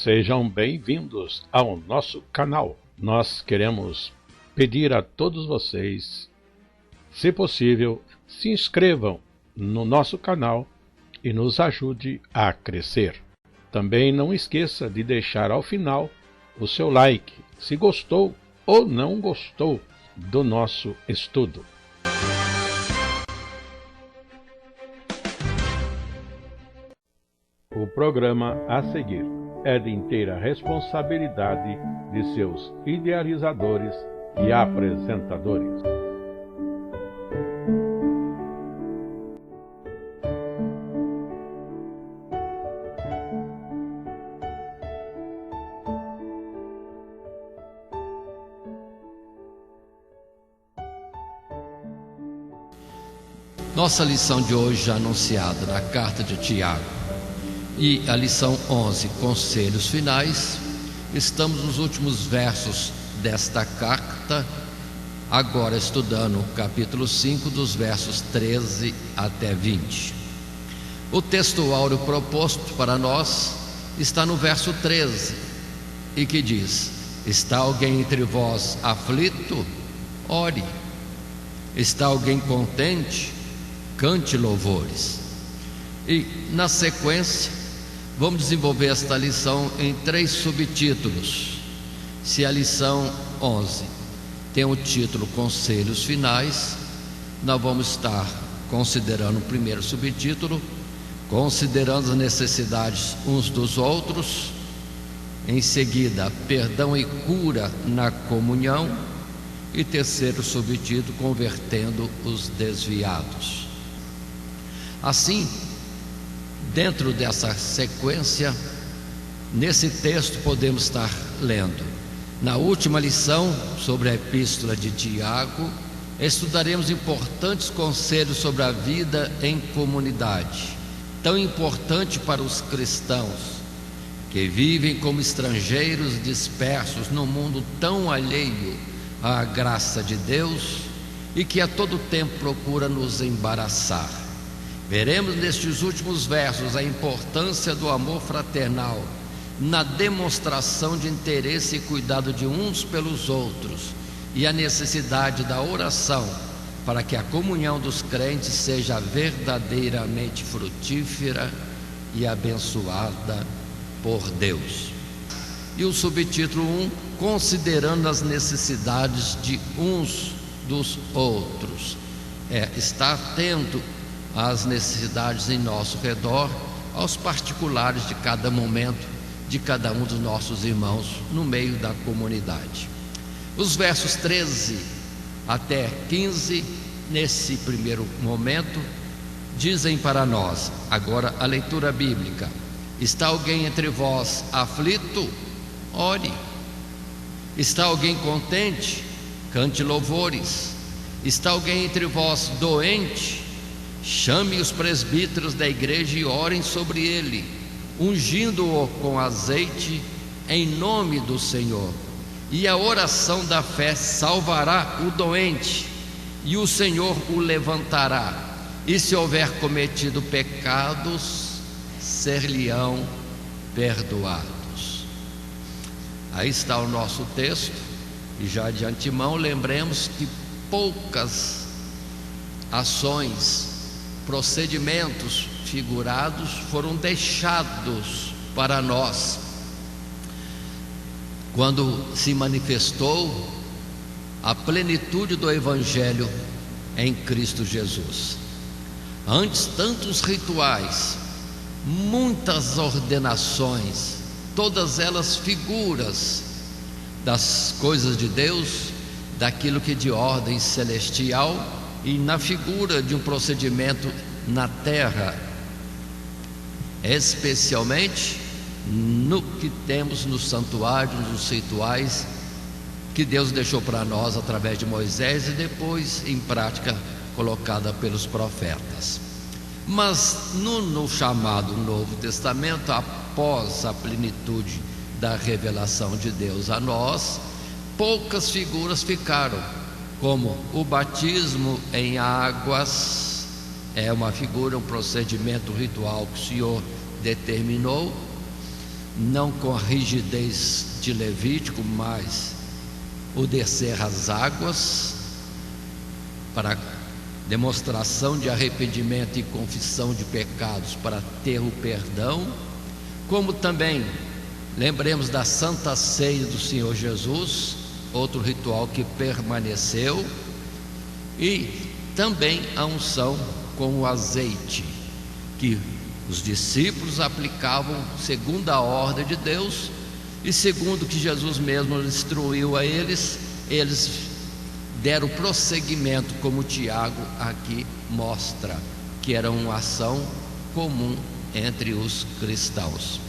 Sejam bem-vindos ao nosso canal. Nós queremos pedir a todos vocês, se possível, se inscrevam no nosso canal e nos ajude a crescer. Também não esqueça de deixar ao final o seu like, se gostou ou não gostou do nosso estudo. O programa a seguir é de inteira responsabilidade de seus idealizadores e apresentadores. Nossa lição de hoje, já anunciada na carta de Tiago, e a lição 11, conselhos finais. Estamos nos últimos versos desta carta, agora estudando o capítulo 5, dos versos 13 até 20. O texto áureo proposto para nós está no verso 13, e que diz: está alguém entre vós aflito? Ore. Está alguém contente? Cante louvores. E na sequência vamos desenvolver esta lição em 3 subtítulos. Se a lição 11 tem o título Conselhos Finais, nós vamos estar considerando o primeiro subtítulo, considerando as necessidades uns dos outros. Em seguida, perdão e cura na comunhão. E terceiro subtítulo, convertendo os desviados. Assim, dentro dessa sequência, nesse texto podemos estar lendo. Na última lição sobre a epístola de Tiago, estudaremos importantes conselhos sobre a vida em comunidade, tão importante para os cristãos que vivem como estrangeiros dispersos num mundo tão alheio à graça de Deus e que a todo tempo procura nos embaraçar. Veremos nestes últimos versos a importância do amor fraternal na demonstração de interesse e cuidado de uns pelos outros, e a necessidade da oração para que a comunhão dos crentes seja verdadeiramente frutífera e abençoada por Deus. E o subtítulo 1, considerando as necessidades de uns dos outros, estar atento às necessidades em nosso redor, aos particulares de cada momento, de cada um dos nossos irmãos no meio da comunidade. Os versos 13 até 15, nesse primeiro momento, dizem para nós, agora a leitura bíblica: está alguém entre vós aflito? Ore. Está alguém contente? Cante louvores. Está alguém entre vós doente? Chame os presbíteros da igreja e orem sobre ele, ungindo-o com azeite em nome do Senhor. E a oração da fé salvará o doente, e o Senhor o levantará. E se houver cometido pecados, ser-lhe-ão perdoados. Aí está o nosso texto, e já de antemão lembremos que poucas ações, procedimentos figurados foram deixados para nós quando se manifestou a plenitude do Evangelho em Cristo Jesus. Antes, tantos rituais, muitas ordenações, todas elas figuras das coisas de Deus, daquilo que é de ordem celestial, e na figura de um procedimento na terra, especialmente no que temos nos santuários, nos rituais que Deus deixou para nós através de Moisés e depois em prática colocada pelos profetas. Mas no chamado Novo Testamento, após a plenitude da revelação de Deus a nós, poucas figuras ficaram, como o batismo em águas, é uma figura, um procedimento ritual que o Senhor determinou. não com a rigidez de Levítico, mas o descer as águas para demonstração de arrependimento e confissão de pecados para ter o perdão, como também lembremos da Santa Ceia do Senhor Jesus, outro ritual que permaneceu, e também a unção com o azeite, que os discípulos aplicavam segundo a ordem de Deus e segundo que Jesus mesmo instruiu a eles, eles deram prosseguimento, como Tiago aqui mostra, que era uma ação comum entre os cristãos.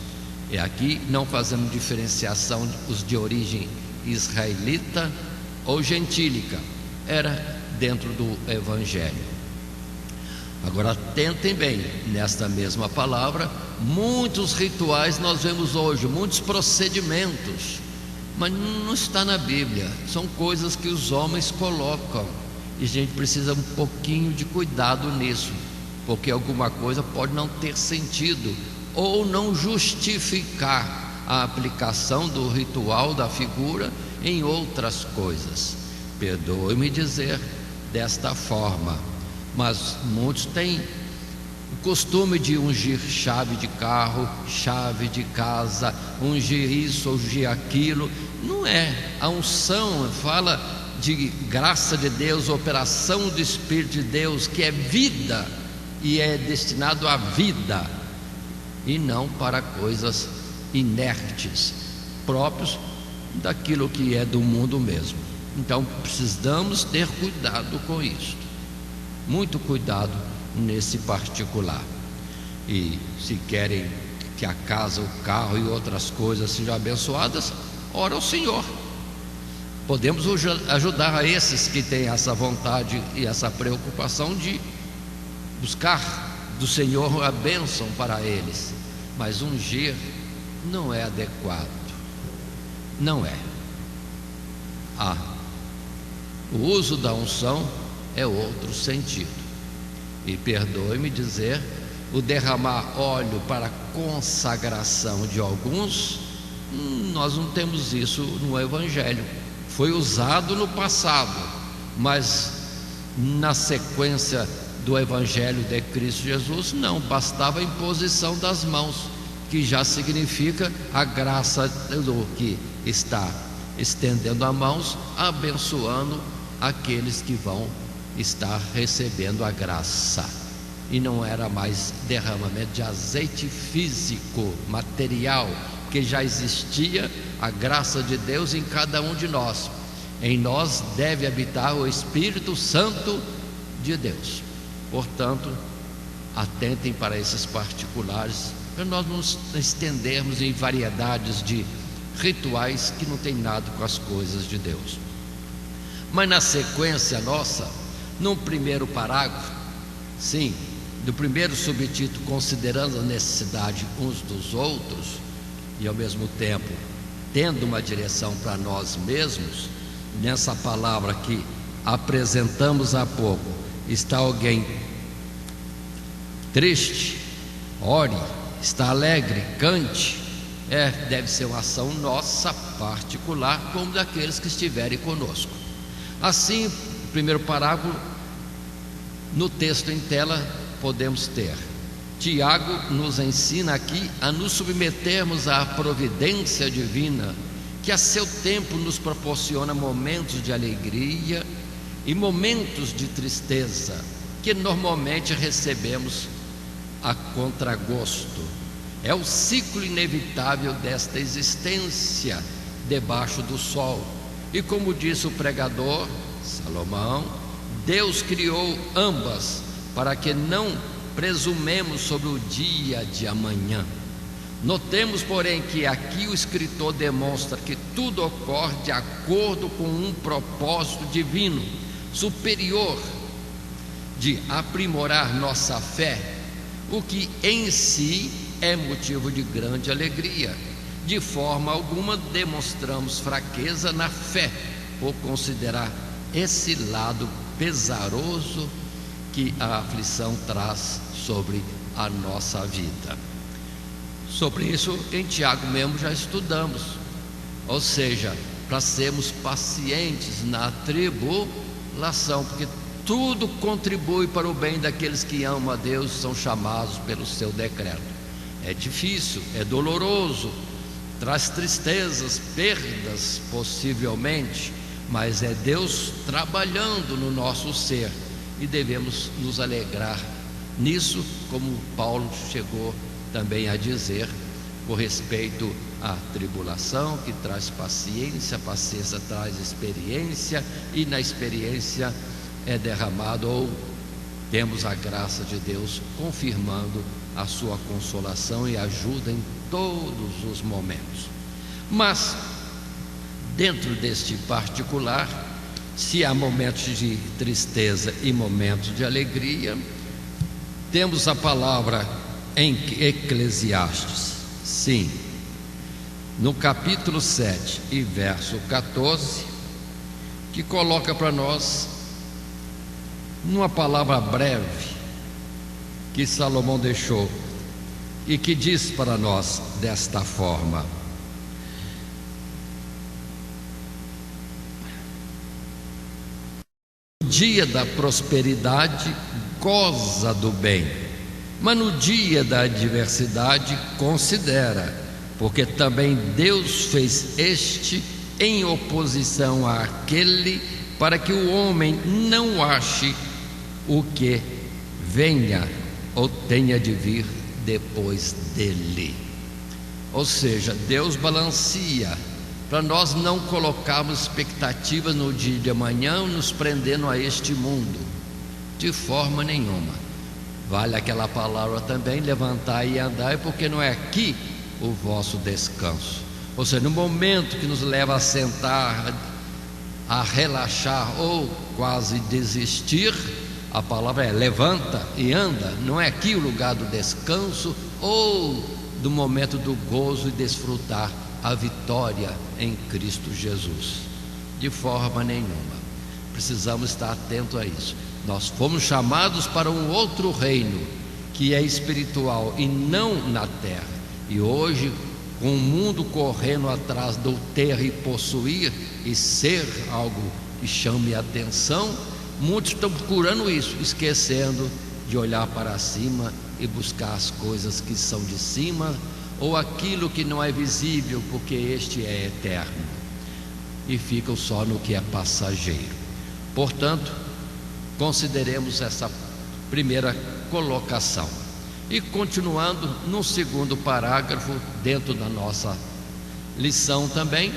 E aqui não fazemos diferenciação os de origem israelita ou gentílica, era dentro do Evangelho. Agora atentem bem, nesta mesma palavra, muitos rituais nós vemos hoje, muitos procedimentos, mas não está na Bíblia, são coisas que os homens colocam, e a gente precisa um pouquinho de cuidado nisso, porque alguma coisa pode não ter sentido, ou não justificar a aplicação do ritual, da figura, em outras coisas. Perdoe-me dizer desta forma, mas muitos têm o costume de ungir chave de carro, chave de casa, ungir isso, ungir aquilo. Não é. A unção fala de graça de Deus, operação do Espírito de Deus, que é vida e é destinado à vida, e não para coisas inertes, próprios daquilo que é do mundo mesmo. Então precisamos ter cuidado com isso, muito cuidado nesse particular. E se querem que a casa, o carro e outras coisas sejam abençoadas, ora ao Senhor. Podemos ajudar a esses que têm essa vontade e essa preocupação de buscar do Senhor a bênção para eles, mas ungir não é adequado, não é. O uso da unção é outro sentido. E perdoe-me dizer, o derramar óleo para consagração de alguns, nós não temos isso no Evangelho. Foi usado no passado, mas na sequência do Evangelho de Cristo Jesus, não, bastava a imposição das mãos, que já significa a graça do que está estendendo as mãos, abençoando aqueles que vão estar recebendo a graça. E não era mais derramamento de azeite físico, material, que já existia a graça de Deus em cada um de nós. Em nós deve habitar o Espírito Santo de Deus. Portanto, atentem para esses particulares, para nós não nos estendermos em variedades de rituais que não tem nada com as coisas de Deus. Mas na sequência nossa, no primeiro parágrafo, sim, do primeiro subtítulo, considerando a necessidade uns dos outros e ao mesmo tempo tendo uma direção para nós mesmos, nessa palavra que apresentamos há pouco, está alguém triste, ore, está alegre, cante, deve ser uma ação nossa particular, como daqueles que estiverem conosco. Assim, o primeiro parágrafo, no texto em tela, podemos ter: Tiago nos ensina aqui a nos submetermos à providência divina, que a seu tempo nos proporciona momentos de alegria e momentos de tristeza, que normalmente recebemos a contragosto. É o ciclo inevitável desta existência debaixo do sol. E como disse o pregador Salomão, Deus criou ambas para que não presumemos sobre o dia de amanhã. Notemos, porém, que aqui o escritor demonstra que tudo ocorre de acordo com um propósito divino, superior, de aprimorar nossa fé, o que em si é motivo de grande alegria. De forma alguma demonstramos fraqueza na fé, por considerar esse lado pesaroso que a aflição traz sobre a nossa vida. Sobre isso, em Tiago mesmo já estudamos. Ou seja, para sermos pacientes na tribulação, porque tudo contribui para o bem daqueles que amam a Deus, são chamados pelo seu decreto. É difícil, é doloroso, traz tristezas, perdas possivelmente, mas é Deus trabalhando no nosso ser e devemos nos alegrar nisso, como Paulo chegou também a dizer, com respeito à tribulação, que traz paciência, a paciência traz experiência, e na experiência é derramado, ou temos a graça de Deus confirmando a sua consolação e ajuda em todos os momentos. Mas dentro deste particular, se há momentos de tristeza e momentos de alegria, temos a palavra em Eclesiastes, sim, no capítulo 7 e verso 14, que coloca para nós, numa palavra breve, que Salomão deixou, e que diz para nós desta forma: no dia da prosperidade goza do bem, mas no dia da adversidade considera, porque também Deus fez este em oposição àquele, para que o homem não ache o que venha ou tenha de vir depois dele. Ou seja, Deus balanceia para nós não colocarmos expectativas no dia de amanhã, nos prendendo a este mundo, de forma nenhuma. Vale aquela palavra também, levantai e andai, porque não é aqui o vosso descanso. Ou seja, no momento que nos leva a sentar, a relaxar ou quase desistir, a palavra é levanta e anda. Não é aqui o lugar do descanso ou do momento do gozo e desfrutar a vitória em Cristo Jesus, de forma nenhuma. Precisamos estar atentos a isso. Nós fomos chamados para um outro reino, que é espiritual e não na terra. E hoje, com o mundo correndo atrás do ter e possuir e ser algo que chame a atenção, muitos estão procurando isso, esquecendo de olhar para cima e buscar as coisas que são de cima, ou aquilo que não é visível, porque este é eterno, e ficam só no que é passageiro. Portanto, consideremos essa primeira colocação. E continuando no segundo parágrafo, dentro da nossa lição também,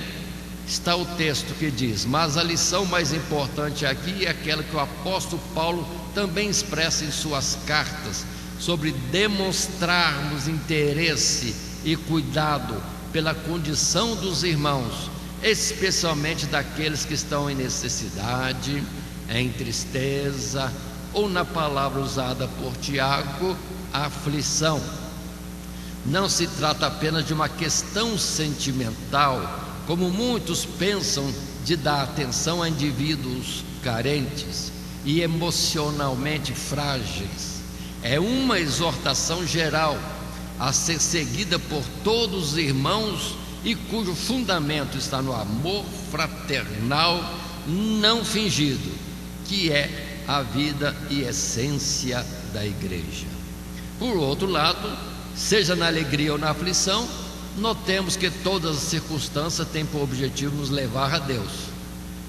está o texto que diz: mas a lição mais importante aqui é aquela que o apóstolo Paulo também expressa em suas cartas, sobre demonstrarmos interesse e cuidado pela condição dos irmãos, especialmente daqueles que estão em necessidade, em tristeza, ou na palavra usada por Tiago, aflição. Não se trata apenas de uma questão sentimental, como muitos pensam, de dar atenção a indivíduos carentes e emocionalmente frágeis. É uma exortação geral a ser seguida por todos os irmãos e cujo fundamento está no amor fraternal não fingido, que é a vida e essência da igreja. Por outro lado, seja na alegria ou na aflição, notemos que todas as circunstâncias têm por objetivo nos levar a Deus,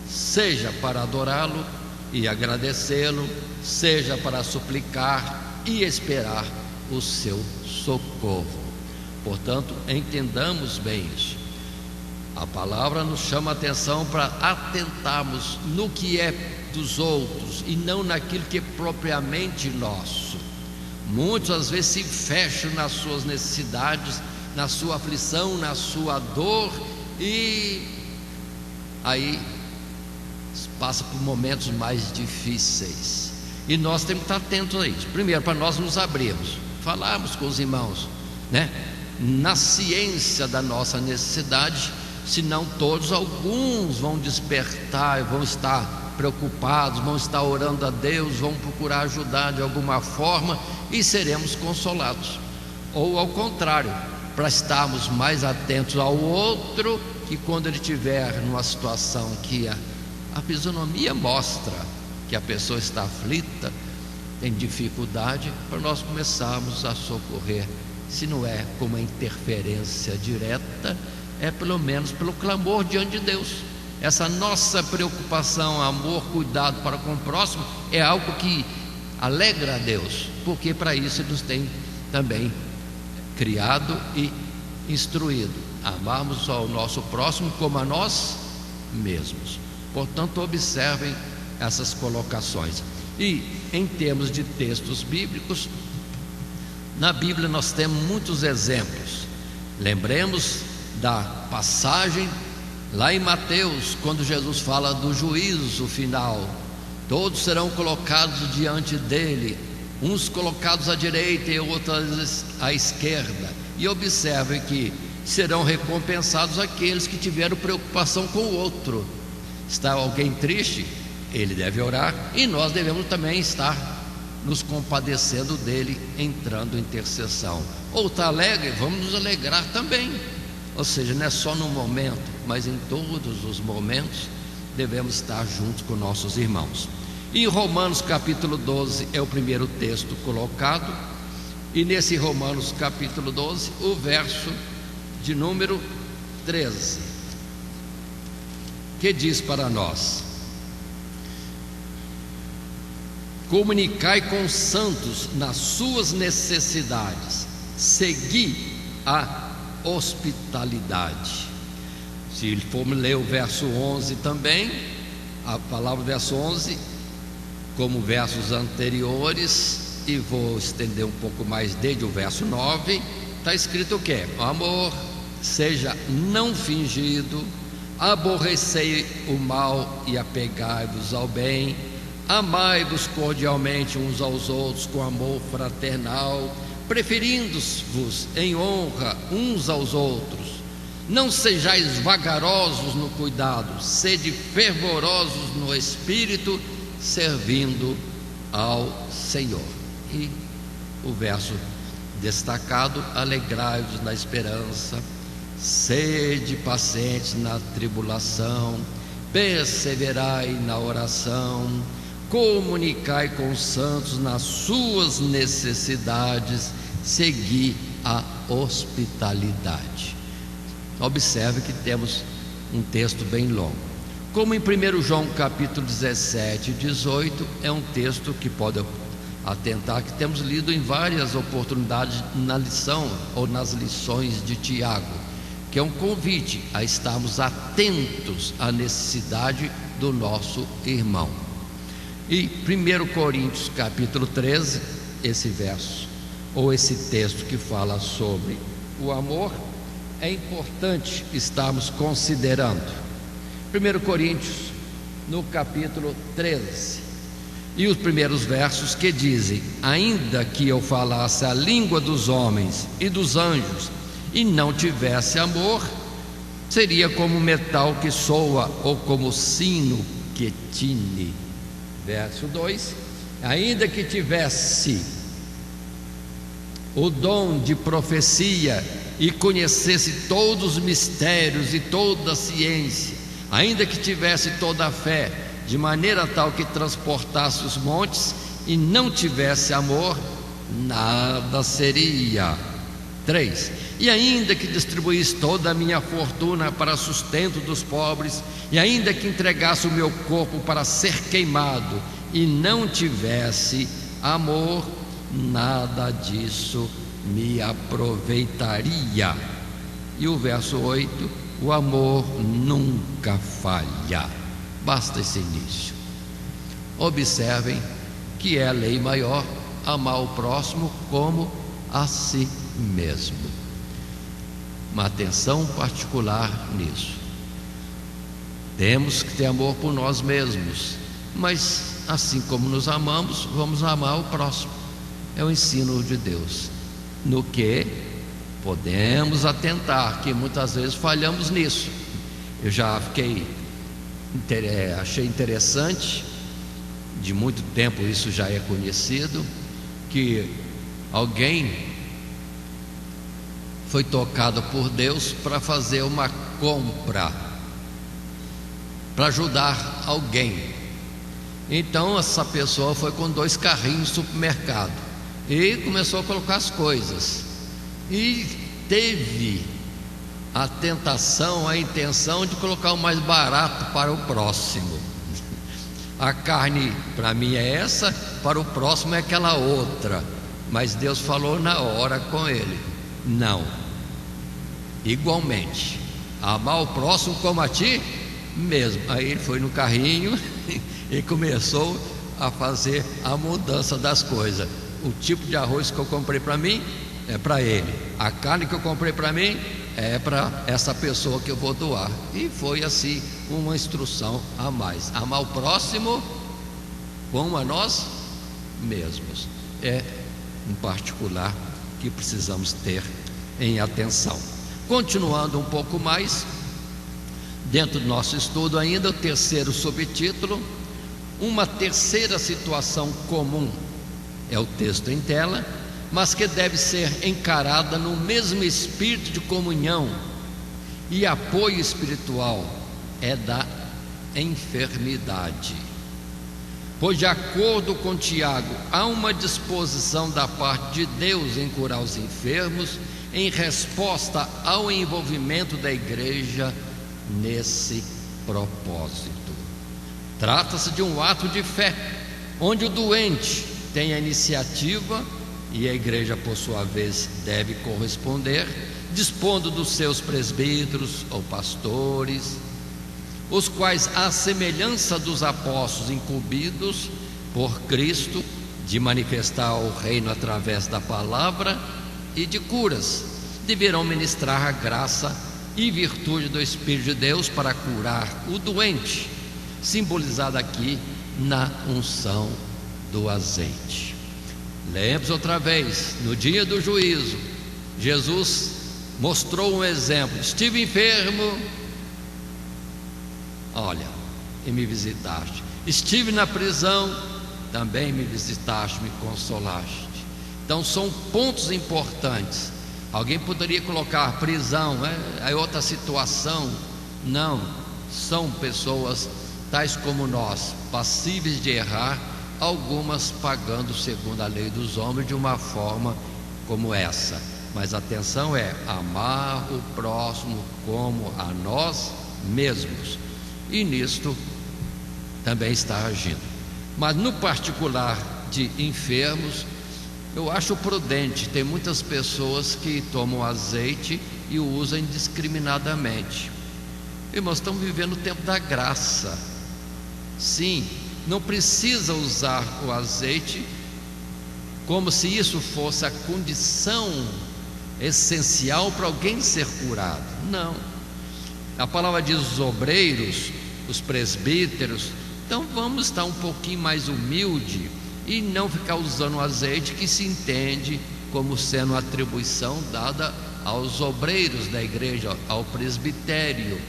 seja para adorá-lo e agradecê-lo, seja para suplicar e esperar o seu socorro. Portanto, entendamos bem isso. A palavra nos chama a atenção para atentarmos no que é dos outros e não naquilo que é propriamente nosso. Muitos às vezes se fecham nas suas necessidades, na sua aflição, na sua dor, e aí passa por momentos mais difíceis. E nós temos que estar atentos a isso. Primeiro, para nós nos abrirmos, falarmos com os irmãos, na ciência da nossa necessidade. Se não todos, alguns vão despertar, vão estar preocupados, vão estar orando a Deus, vão procurar ajudar de alguma forma e seremos consolados. Ou ao contrário, para estarmos mais atentos ao outro, que quando ele estiver numa situação que a fisionomia mostra que a pessoa está aflita, tem dificuldade, para nós começarmos a socorrer. Se não é com uma interferência direta, é pelo menos pelo clamor diante de Deus. Essa nossa preocupação, amor, cuidado para com o próximo é algo que alegra a Deus, porque para isso Ele nos tem também criado e instruído, amarmos ao nosso próximo como a nós mesmos. Portanto, observem essas colocações. E em termos de textos bíblicos, na Bíblia nós temos muitos exemplos. Lembremos da passagem lá em Mateus, quando Jesus fala do juízo final. Todos serão colocados diante dele, uns colocados à direita e outros à esquerda. E observe que serão recompensados aqueles que tiveram preocupação com o outro. Está alguém triste? Ele deve orar, e nós devemos também estar nos compadecendo dele, entrando em intercessão. Ou está alegre? Vamos nos alegrar também. Ou seja, não é só no momento, mas em todos os momentos devemos estar juntos com nossos irmãos. Em Romanos capítulo 12 é o primeiro texto colocado, e nesse Romanos capítulo 12, o verso de número 13, que diz para nós: comunicai com os santos nas suas necessidades, segui a hospitalidade. Se formos ler o verso 11 também, a palavra verso 11, como versos anteriores, e vou estender um pouco mais desde o verso 9, está escrito o que? O amor seja não fingido, aborrecei o mal e apegai-vos ao bem, amai-vos cordialmente uns aos outros com amor fraternal, preferindo-vos em honra uns aos outros. Não sejais vagarosos no cuidado, sede fervorosos no espírito, servindo ao Senhor. E o verso destacado: alegrai-vos na esperança, sede pacientes na tribulação, perseverai na oração, comunicai com os santos nas suas necessidades, segui a hospitalidade. Observe que temos um texto bem longo. Como em 1 João capítulo 17 e 18, é um texto que pode atentar, que temos lido em várias oportunidades na lição ou nas lições de Tiago, que é um convite a estarmos atentos à necessidade do nosso irmão. E 1 Coríntios capítulo 13, esse verso ou esse texto que fala sobre o amor, é importante estarmos considerando. 1 Coríntios no capítulo 13, e os primeiros versos que dizem: ainda que eu falasse a língua dos homens e dos anjos e não tivesse amor, seria como metal que soa ou como sino que tine. Verso 2: ainda que tivesse o dom de profecia e conhecesse todos os mistérios e toda a ciência, ainda que tivesse toda a fé, de maneira tal que transportasse os montes, e não tivesse amor, nada seria. 3: e ainda que distribuísse toda a minha fortuna para sustento dos pobres, e ainda que entregasse o meu corpo para ser queimado, e não tivesse amor, nada disso me aproveitaria. E o verso 8: o amor nunca falha. Basta esse início. Observem que é a lei maior, amar o próximo como a si mesmo. Uma atenção particular nisso. Temos que ter amor por nós mesmos, mas assim como nos amamos, vamos amar o próximo. É o ensino de Deus, no que podemos atentar, que muitas vezes falhamos nisso. Eu já achei interessante, de muito tempo isso já é conhecido, que alguém foi tocado por Deus para fazer uma compra, para ajudar alguém. Então essa pessoa foi com 2 carrinhos no supermercado e começou a colocar as coisas, e teve a tentação, a intenção de colocar o mais barato para o próximo. A carne para mim é essa, para o próximo é aquela outra. Mas Deus falou na hora com ele: não, igualmente, amar o próximo como a ti mesmo. Aí ele foi no carrinho e começou a fazer a mudança das coisas. O tipo de arroz que eu comprei para mim é para ele, a carne que eu comprei para mim é para essa pessoa que eu vou doar. E foi assim uma instrução a mais: amar o próximo como a nós mesmos. É em particular que precisamos ter em atenção. Continuando um pouco mais dentro do nosso estudo ainda, o terceiro subtítulo: uma terceira situação comum. É o texto em tela, mas que deve ser encarada no mesmo espírito de comunhão e apoio espiritual, é da enfermidade. Pois, de acordo com Tiago, há uma disposição da parte de Deus em curar os enfermos, em resposta ao envolvimento da igreja nesse propósito. Trata-se de um ato de fé, onde o doente tem a iniciativa e a igreja, por sua vez, deve corresponder, dispondo dos seus presbíteros ou pastores, os quais, à semelhança dos apóstolos incumbidos por Cristo de manifestar o reino através da palavra e de curas, deverão ministrar a graça e virtude do Espírito de Deus para curar o doente, simbolizado aqui na unção do azeite. Lembre-se outra vez, no dia do juízo, Jesus mostrou um exemplo: estive enfermo, olha, e me visitaste; estive na prisão, também me visitaste, me consolaste. Então são pontos importantes. Alguém poderia colocar prisão, é outra situação. Não, são pessoas tais como nós, passíveis de errar, algumas pagando segundo a lei dos homens de uma forma como essa. Mas atenção, é amar o próximo como a nós mesmos, e nisto também está agindo. Mas no particular de enfermos, eu acho prudente. Tem muitas pessoas que tomam azeite e o usam indiscriminadamente. Irmãos, estamos vivendo o tempo da graça. Sim, não precisa usar o azeite como se isso fosse a condição essencial para alguém ser curado. Não. A palavra diz os obreiros, os presbíteros. Então vamos estar um pouquinho mais humilde e não ficar usando o azeite que se entende como sendo uma atribuição dada aos obreiros da igreja, ao presbitério.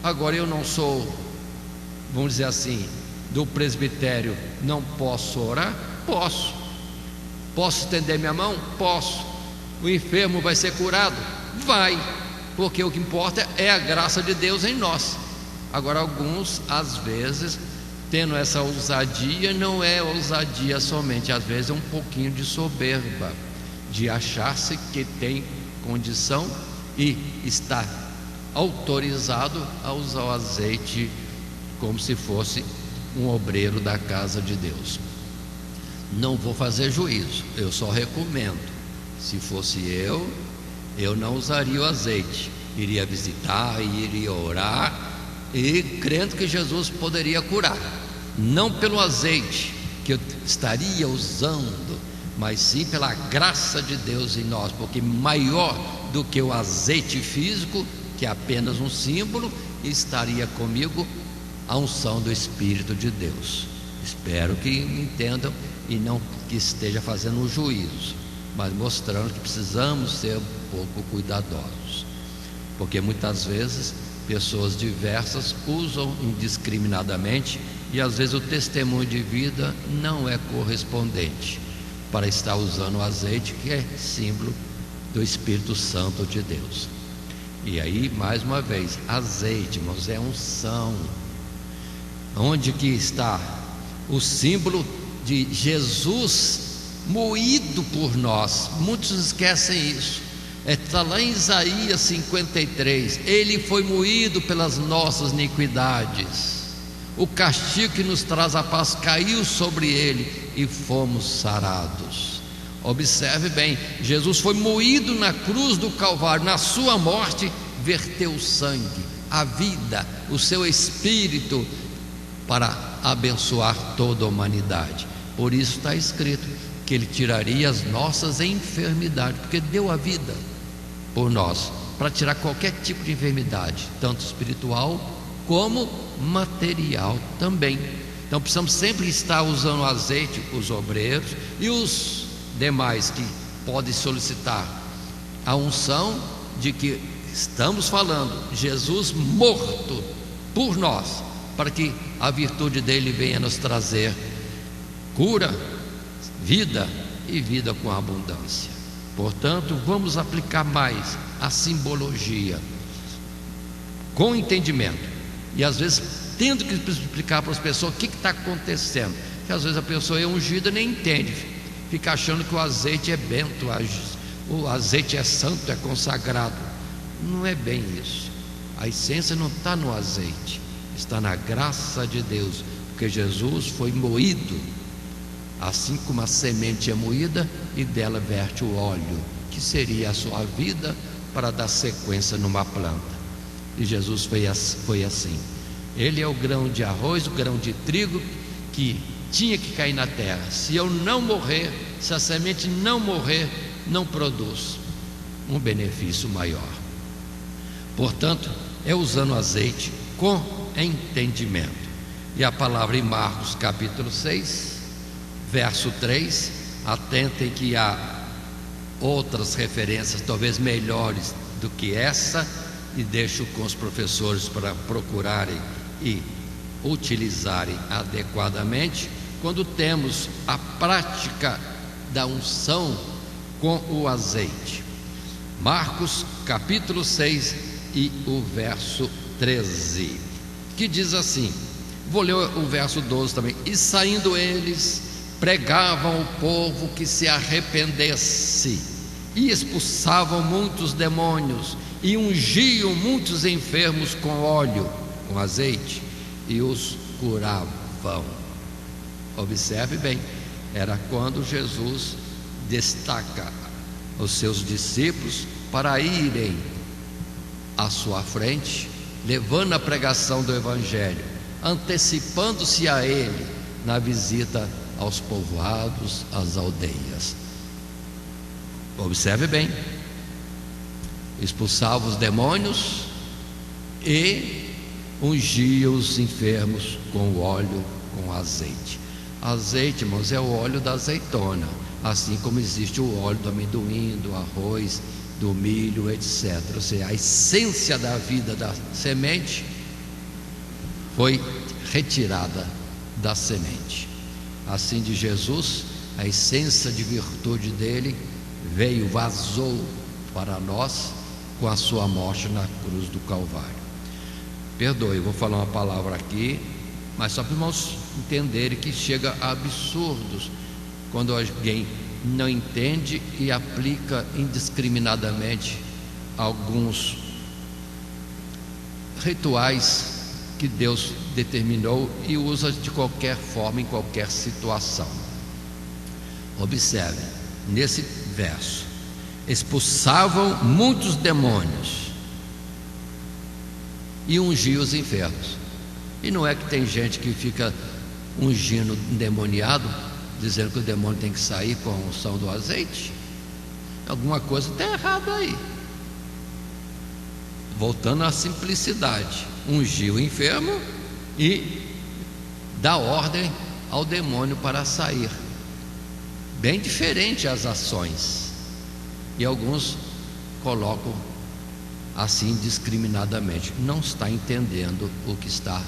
Agora, eu não sou, vamos dizer assim, do presbitério, não posso orar? Posso. Posso estender minha mão? Posso. O enfermo vai ser curado? Vai, porque o que importa é a graça de Deus em nós. Agora, alguns, às vezes, tendo essa ousadia, não é ousadia somente, às vezes é um pouquinho de soberba, de achar-se que tem condição e está autorizado a usar o azeite como se fosse um obreiro da casa de Deus. Não vou fazer juízo, eu só recomendo. Se fosse eu não usaria o azeite, iria visitar, iria orar e crendo que Jesus poderia curar, não pelo azeite que eu estaria usando, mas sim pela graça de Deus em nós, porque maior do que o azeite físico, que é apenas um símbolo, estaria comigo a unção do Espírito de Deus. Espero que me entendam e não que esteja fazendo um juízo, mas mostrando que precisamos ser um pouco cuidadosos, porque muitas vezes pessoas diversas usam indiscriminadamente e às vezes o testemunho de vida não é correspondente para estar usando o azeite, que é símbolo do Espírito Santo de Deus. E aí, mais uma vez, azeite, irmãos, é unção. Onde que está o símbolo de Jesus moído por nós? Muitos esquecem isso. Está lá em Isaías 53: Ele foi moído pelas nossas iniquidades, o castigo que nos traz a paz caiu sobre ele e fomos sarados. Observe bem, Jesus foi moído na cruz do Calvário. Na sua morte verteu o sangue, a vida, o seu Espírito, para abençoar toda a humanidade. Por isso está escrito que Ele tiraria as nossas enfermidades, porque deu a vida por nós, para tirar qualquer tipo de enfermidade, tanto espiritual como material também. Então precisamos sempre estar usando o azeite, os obreiros e os demais que podem solicitar a unção de que estamos falando Jesus morto por nós, para que a virtude dele venha nos trazer cura, vida e vida com abundância. Portanto, vamos aplicar mais a simbologia com entendimento, e às vezes tendo que explicar para as pessoas o que está acontecendo, que às vezes a pessoa é ungida e nem entende, fica achando que o azeite é bento, o azeite é santo, é consagrado. Não é bem isso. A essência não está no azeite, está na graça de Deus, porque Jesus foi moído, assim como a semente é moída e dela verte o óleo, que seria a sua vida para dar sequência numa planta. E Jesus foi assim. Ele é o grão de arroz, o grão de trigo que tinha que cair na terra. Se eu não morrer, se a semente não morrer, não produz um benefício maior. Portanto, é usando azeite com entendimento. E a palavra em Marcos capítulo 6, verso 3, atentem que há outras referências talvez melhores do que essa, e deixo com os professores para procurarem e utilizarem adequadamente quando temos a prática da unção com o azeite. Marcos capítulo 6 e o verso 13, que diz assim, vou ler o verso 12 também: e saindo eles, pregavam o povo que se arrependesse, e expulsavam muitos demônios, e ungiam muitos enfermos com óleo, com azeite, e os curavam. Observe bem, era quando Jesus destaca os seus discípulos para irem à sua frente, levando a pregação do Evangelho, antecipando-se a ele na visita aos povoados, às aldeias. Observe bem, expulsava os demônios e ungia os enfermos com óleo, com azeite. Azeite, irmãos, é o óleo da azeitona, assim como existe o óleo do amendoim, do arroz, do milho, etc. Ou seja, a essência da vida da semente foi retirada da semente. Assim de Jesus, a essência de virtude dele veio, vazou para nós com a sua morte na cruz do Calvário. Perdoe, eu vou falar uma palavra aqui, mas só para os irmãos entenderem que chega a absurdos quando alguém não entende e aplica indiscriminadamente alguns rituais que Deus determinou e usa de qualquer forma, em qualquer situação. Observe, nesse verso, expulsavam muitos demônios e ungiam os enfermos. E não é que tem gente que fica ungindo endemoniado, dizendo que o demônio tem que sair com a unção do azeite? Alguma coisa está errada aí. Voltando à simplicidade, ungir o enfermo e dar ordem ao demônio para sair. Bem diferente as ações. E alguns colocam assim indiscriminadamente, não está entendendo o que está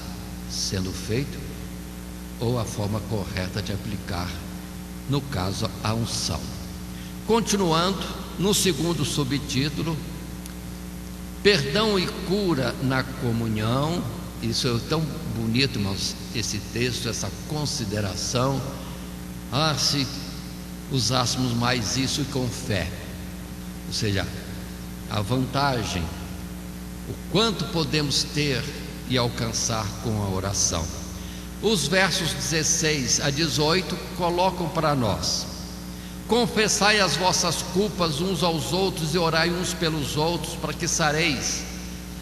sendo feito ou a forma correta de aplicar, no caso, a unção. Continuando, no segundo subtítulo, perdão e cura na comunhão. Isso é tão bonito, irmãos, esse texto, essa consideração. Se usássemos mais isso e com fé, ou seja, a vantagem, o quanto podemos ter e alcançar com a oração. Os versos 16 a 18 colocam para nós: confessai as vossas culpas uns aos outros e orai uns pelos outros, para que sareis.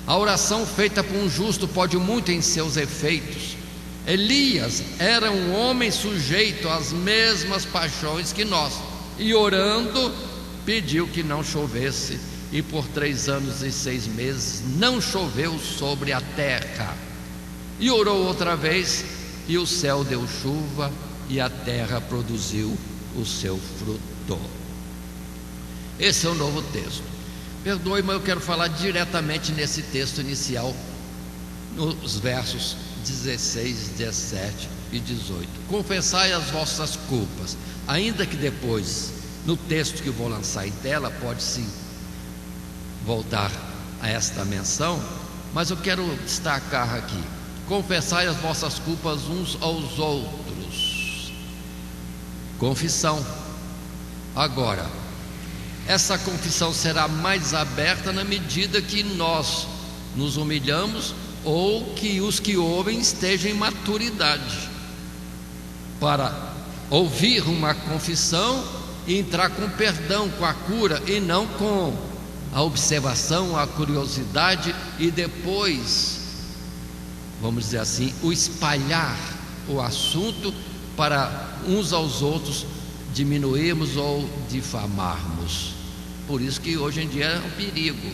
A oração feita por um justo pode muito em seus efeitos. Elias era um homem sujeito às mesmas paixões que nós, e orando pediu que não chovesse, e por 3 anos e 6 meses não choveu sobre a terra. E orou outra vez, e o céu deu chuva, e a terra produziu o seu fruto. Esse é o novo texto. Perdoe, mas eu quero falar diretamente nesse texto inicial, nos versos 16, 17 e 18. Confessai as vossas culpas, ainda que depois, no texto que vou lançar em tela, pode-se voltar a esta menção, mas eu quero destacar aqui: confessai as vossas culpas uns aos outros. Confissão. Agora, essa confissão será mais aberta na medida que nós nos humilhamos, ou que os que ouvem estejam em maturidade para ouvir uma confissão e entrar com perdão, com a cura, e não com a observação, a curiosidade e depois, vamos dizer assim, o espalhar o assunto para uns aos outros diminuirmos ou difamarmos. Por isso que hoje em dia é um perigo,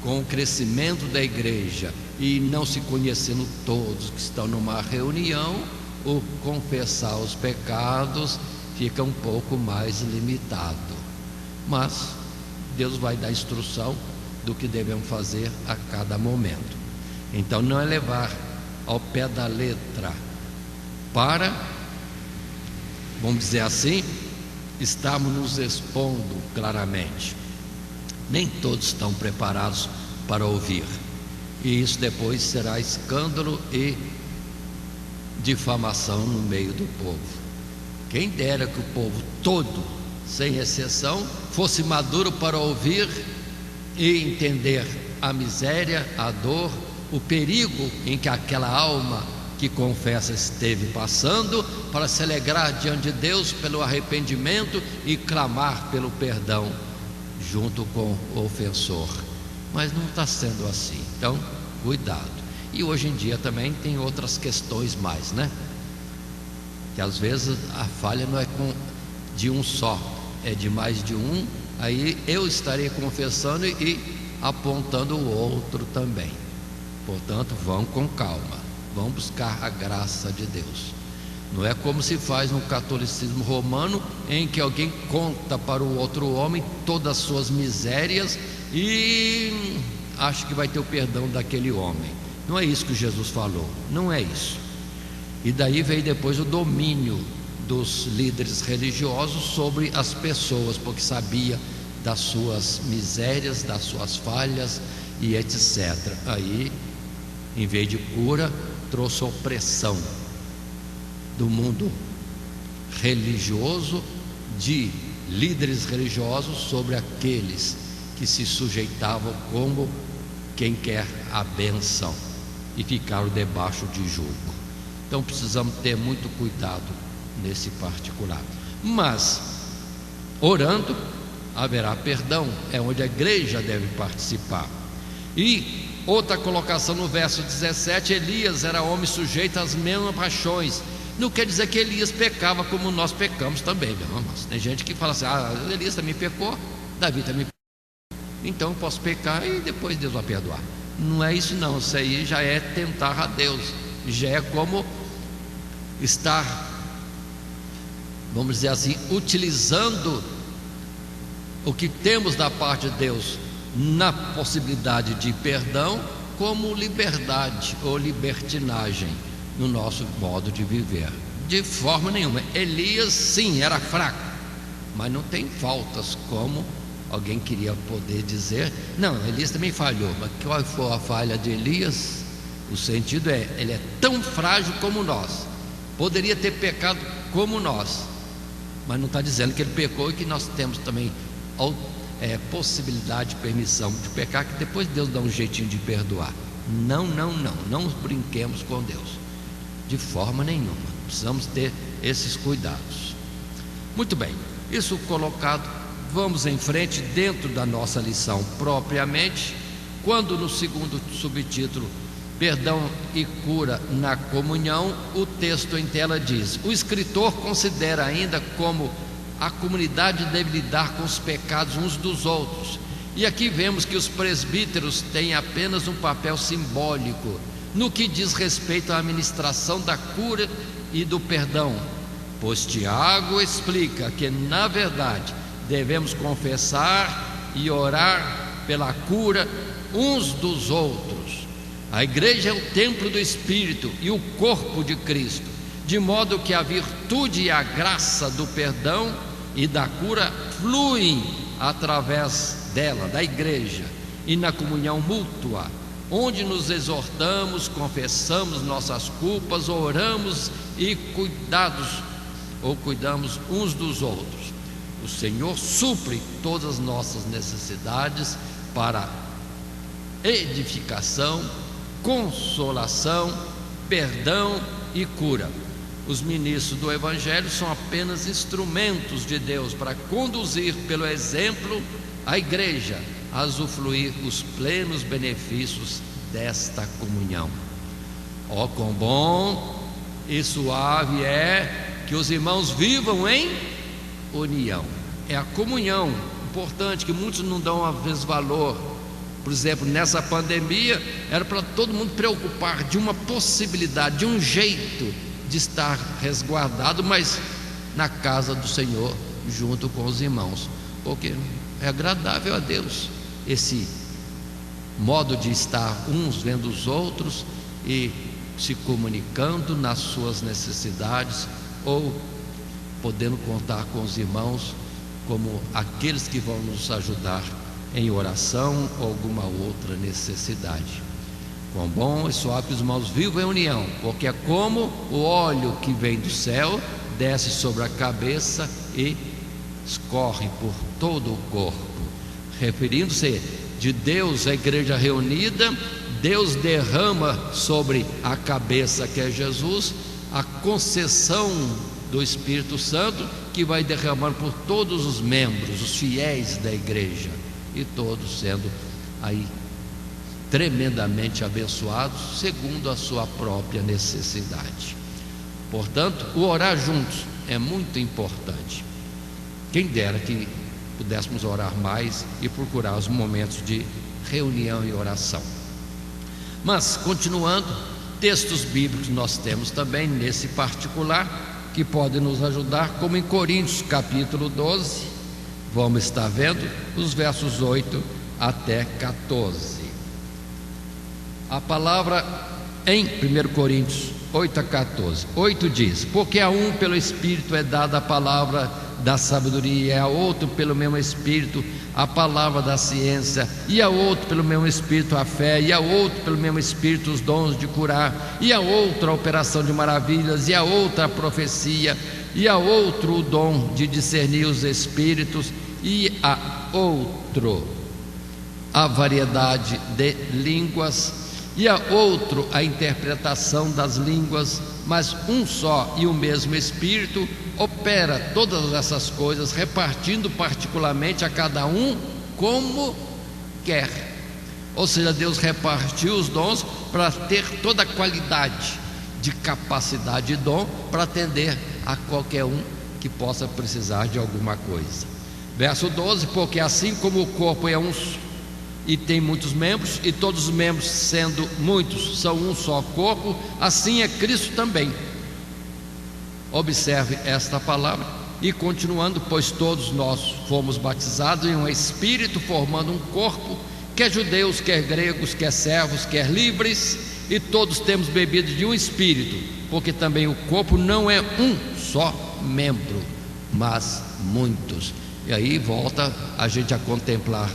com o crescimento da igreja e não se conhecendo todos que estão numa reunião, o confessar os pecados fica um pouco mais limitado. Mas Deus vai dar instrução do que devemos fazer a cada momento. Então não é levar ao pé da letra para, vamos dizer assim, estamos nos expondo claramente. Nem todos estão preparados para ouvir, e isso depois será escândalo e difamação no meio do povo. Quem dera que o povo todo, sem exceção, fosse maduro para ouvir e entender a miséria, a dor, o perigo em que aquela alma que confessa esteve passando, para se alegrar diante de Deus pelo arrependimento e clamar pelo perdão junto com o ofensor. Mas não está sendo assim, então cuidado. E hoje em dia também tem outras questões mais, né? Que às vezes a falha não é de um só, é de mais de um. Aí eu estarei confessando e apontando o outro também. Portanto, vão com calma, vão buscar a graça de Deus. Não é como se faz no catolicismo romano, em que alguém conta para o outro homem todas as suas misérias e acha que vai ter o perdão daquele homem. Não é isso que Jesus falou, não é isso. E daí veio depois o domínio dos líderes religiosos sobre as pessoas, porque sabia das suas misérias, das suas falhas e etc. Aí, em vez de cura, trouxe opressão do mundo religioso, de líderes religiosos sobre aqueles que se sujeitavam como quem quer a bênção e ficaram debaixo de julgo. Então precisamos ter muito cuidado nesse particular. Mas orando haverá perdão, é onde a igreja deve participar. E outra colocação no verso 17: Elias era homem sujeito às mesmas paixões. Não quer dizer que Elias pecava como nós pecamos também, meu irmão. Tem gente que fala assim: Elias também pecou, Davi também pecou, então eu posso pecar e depois Deus vai perdoar. Não é isso não, isso aí já é tentar a Deus, já é como estar, vamos dizer assim, utilizando o que temos da parte de Deus na possibilidade de perdão como liberdade ou libertinagem no nosso modo de viver. De forma nenhuma. Elias sim era fraco, mas não tem faltas como Alguém queria poder dizer: não, Elias também falhou. Mas qual foi a falha de Elias? O sentido é: ele é tão frágil como nós, poderia ter pecado como nós, mas não está dizendo que ele pecou e que nós temos também possibilidade, permissão de pecar, que depois Deus dá um jeitinho de perdoar. Não brinquemos com Deus de forma nenhuma. Precisamos ter esses cuidados. Muito bem, isso colocado, vamos em frente dentro da nossa lição propriamente, quando no segundo subtítulo, perdão e cura na comunhão, o texto em tela diz: o escritor considera ainda como a comunidade deve lidar com os pecados uns dos outros. E aqui vemos que os presbíteros têm apenas um papel simbólico no que diz respeito à administração da cura e do perdão, pois Tiago explica que, na verdade, devemos confessar e orar pela cura uns dos outros. A igreja é o templo do Espírito e o corpo de Cristo, de modo que a virtude e a graça do perdão e da cura fluem através dela, da igreja, e na comunhão mútua, onde nos exortamos, confessamos nossas culpas, oramos e cuidamos uns dos outros. O Senhor supre todas as nossas necessidades para edificação, consolação, perdão e cura. Os ministros do Evangelho são apenas instrumentos de Deus para conduzir pelo exemplo a igreja a usufruir os plenos benefícios desta comunhão. Ó, quão bom e suave é que os irmãos vivam em união. É a comunhão importante que muitos não dão às vezes valor. Por exemplo, nessa pandemia era para todo mundo preocupar de uma possibilidade, de um jeito de estar resguardado, mas na casa do Senhor, junto com os irmãos, porque é agradável a Deus esse modo de estar uns vendo os outros e se comunicando nas suas necessidades, ou podendo contar com os irmãos como aqueles que vão nos ajudar em oração ou alguma outra necessidade. Quão bom e suave que os irmãos vivam em união, porque é como o óleo que vem do céu, desce sobre a cabeça e escorre por todo o corpo. Referindo-se de Deus, a igreja reunida, Deus derrama sobre a cabeça, que é Jesus, a concessão do Espírito Santo, que vai derramando por todos os membros, os fiéis da igreja, e todos sendo aí tremendamente abençoados segundo a sua própria necessidade. Portanto, o orar juntos é muito importante. Quem dera que pudéssemos orar mais e procurar os momentos de reunião e oração. Mas, continuando, textos bíblicos nós temos também nesse particular que podem nos ajudar, como em Coríntios capítulo 12, vamos estar vendo os versos 8 até 14. A palavra em 1 Coríntios 8 a 14, 8 diz: porque a um pelo Espírito é dada a palavra da sabedoria, e a outro pelo mesmo Espírito a palavra da ciência, e a outro pelo mesmo Espírito a fé, e a outro pelo mesmo Espírito os dons de curar, e a outra a operação de maravilhas, e a outra a profecia, e a outro o dom de discernir os espíritos, e a outro a variedade de línguas, e a outro a interpretação das línguas, mas um só e o mesmo Espírito opera todas essas coisas, repartindo particularmente a cada um como quer. Ou seja, Deus repartiu os dons para ter toda a qualidade de capacidade e dom para atender a qualquer um que possa precisar de alguma coisa. Verso 12: porque assim como o corpo é um e tem muitos membros, e todos os membros, sendo muitos, são um só corpo, assim é Cristo também. Observe esta palavra. E continuando: pois todos nós fomos batizados em um Espírito, formando um corpo, quer judeus, quer gregos, quer servos, quer livres, e todos temos bebido de um Espírito, porque também o corpo não é um só membro, mas muitos. E aí volta a gente a contemplar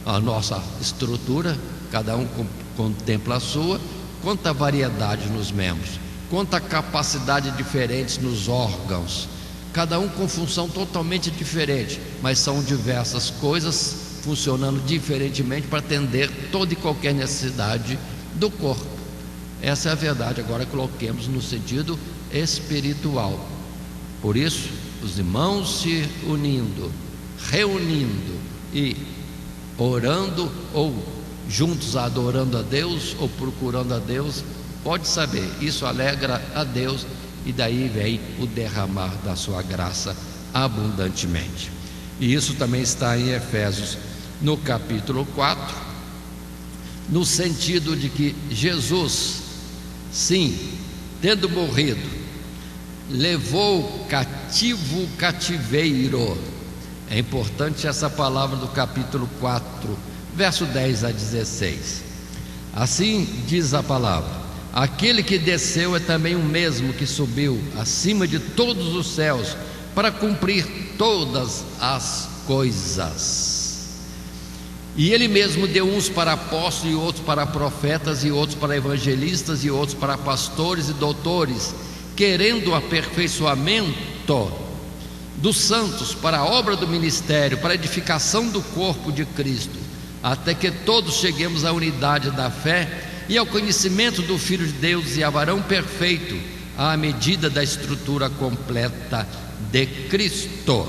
a nossa estrutura, cada um contempla a sua, quanta variedade nos membros, quanta capacidade diferente nos órgãos, cada um com função totalmente diferente, mas são diversas coisas funcionando diferentemente para atender toda e qualquer necessidade do corpo. Essa é a verdade. Agora coloquemos no sentido espiritual. Por isso, os irmãos se unindo, reunindo e orando, ou juntos adorando a Deus, ou procurando a Deus, pode saber, isso alegra a Deus, e daí vem o derramar da sua graça abundantemente. E isso também está em Efésios, no capítulo 4, no sentido de que Jesus, sim, tendo morrido, levou cativo o cativeiro. É importante essa palavra do capítulo 4, verso 10 a 16. Assim diz a palavra: aquele que desceu é também o mesmo que subiu acima de todos os céus para cumprir todas as coisas. E ele mesmo deu uns para apóstolos, e outros para profetas, e outros para evangelistas, e outros para pastores e doutores, querendo o aperfeiçoamento dos santos para a obra do ministério, para a edificação do corpo de Cristo, até que todos cheguemos à unidade da fé e ao conhecimento do Filho de Deus, e a varão perfeito, à medida da estrutura completa de Cristo,